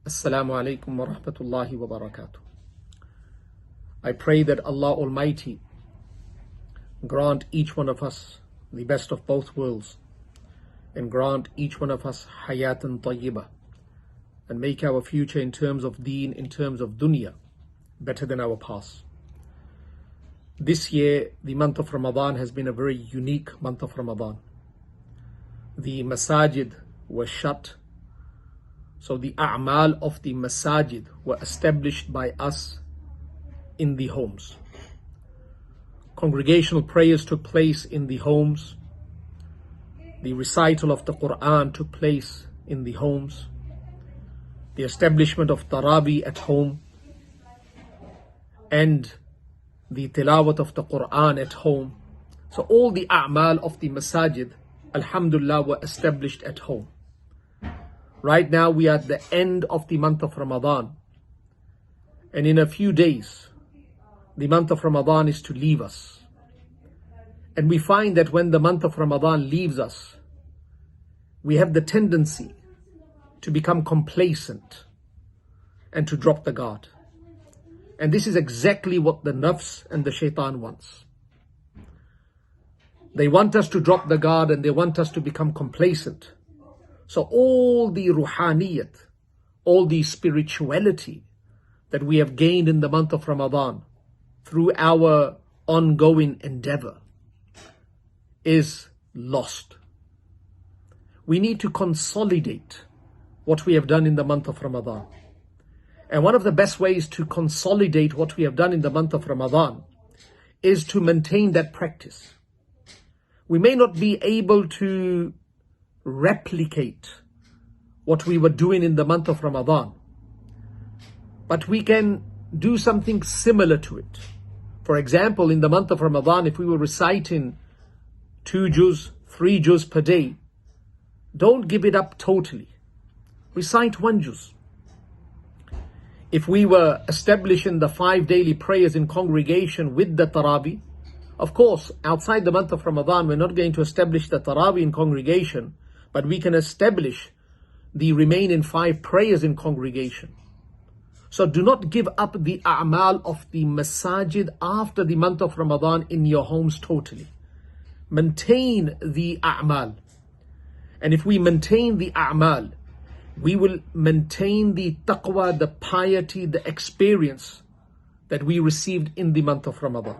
Assalamu alaikum wa rahmatullahi wa barakatuh. I pray that Allah Almighty grant each one of us the best of both worlds and grant each one of us hayatan tayyibah and make our future in terms of deen, in terms of dunya, better than our past. This year, the month of Ramadan has been a very unique month of Ramadan. The masajid were shut, so the a'mal of the masajid were established by us in the homes. Congregational prayers took place in the homes. The recital of the Quran took place in the homes. The establishment of Taraweeh at home and the tilawat of the Quran at home. So all the a'mal of the masajid, alhamdulillah, were established at home. Right now we are at the end of the month of Ramadan, and in a few days the month of Ramadan is to leave us. And we find that when the month of Ramadan leaves us, we have the tendency to become complacent and to drop the guard. And this is exactly what the nafs and the shaitan wants. They want us to drop the guard and they want us to become complacent. So all the ruhaniyat, all the spirituality that we have gained in the month of Ramadan through our ongoing endeavor is lost. We need to consolidate what we have done in the month of Ramadan. And one of the best ways to consolidate what we have done in the month of Ramadan is to maintain that practice. We may not be able to replicate what we were doing in the month of Ramadan, but we can do something similar to it. For example, in the month of Ramadan, if we were reciting 2 juz, 3 juz per day, don't give it up totally. Recite 1 juz. If we were establishing the 5 daily prayers in congregation with the Taraweeh, of course, outside the month of Ramadan, we're not going to establish the Taraweeh in congregation, but we can establish the remaining 5 prayers in congregation. So do not give up the a'mal of the masajid after the month of Ramadan in your homes totally. Maintain the a'mal. And if we maintain the a'mal, we will maintain the taqwa, the piety, the experience that we received in the month of Ramadan.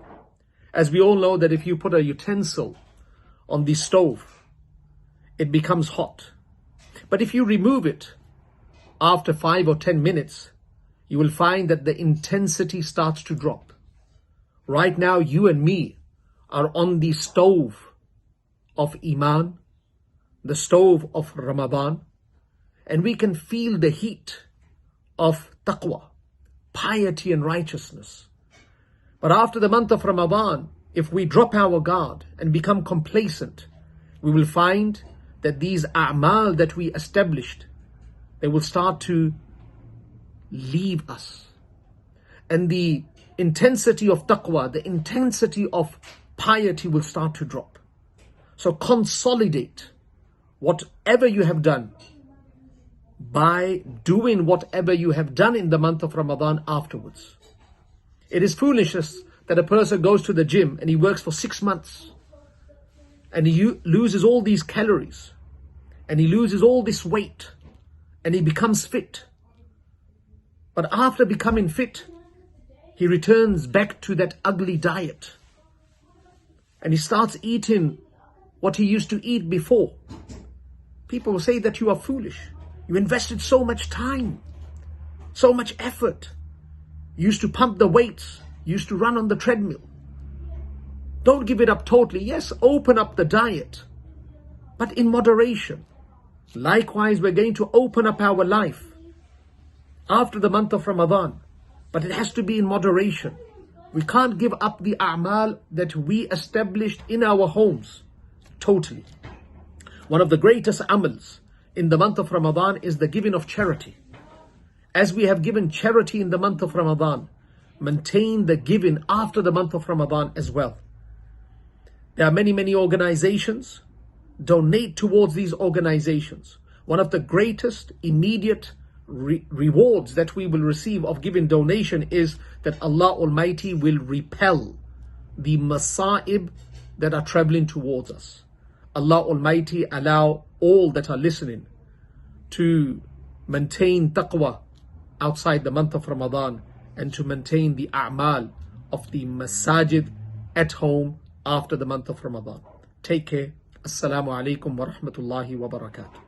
As we all know that if you put a utensil on the stove, it becomes hot. But if you remove it after 5 or 10 minutes, you will find that the intensity starts to drop. Right now, you and me are on the stove of Iman, the stove of Ramadan, and we can feel the heat of taqwa, piety and righteousness. But after the month of Ramadan, if we drop our guard and become complacent, we will find that these a'mal that we established, they will start to leave us. And the intensity of taqwa, the intensity of piety will start to drop. So consolidate whatever you have done by doing whatever you have done in the month of Ramadan afterwards. It is foolishness that a person goes to the gym and he works for 6 months and he loses all these calories and he loses all this weight and he becomes fit. But after becoming fit, he returns back to that ugly diet and he starts eating what he used to eat before. People will say that you are foolish. You invested so much time, so much effort. You used to pump the weights, you used to run on the treadmill. Don't give it up totally. Yes, open up the diet, but in moderation. Likewise, we're going to open up our life after the month of Ramadan, but it has to be in moderation. We can't give up the a'mal that we established in our homes totally. One of the greatest amals in the month of Ramadan is the giving of charity. As we have given charity in the month of Ramadan, maintain the giving after the month of Ramadan as well. There are many organizations. Donate towards these organizations. One of the greatest immediate rewards that we will receive of giving donation is that Allah Almighty will repel the masa'ib that are traveling towards us. Allah Almighty allow all that are listening to maintain taqwa outside the month of Ramadan and to maintain the a'mal of the masajid at home after the month of Ramadan. Take care. Assalamu alaikum wa rahmatullahi wa barakatuh.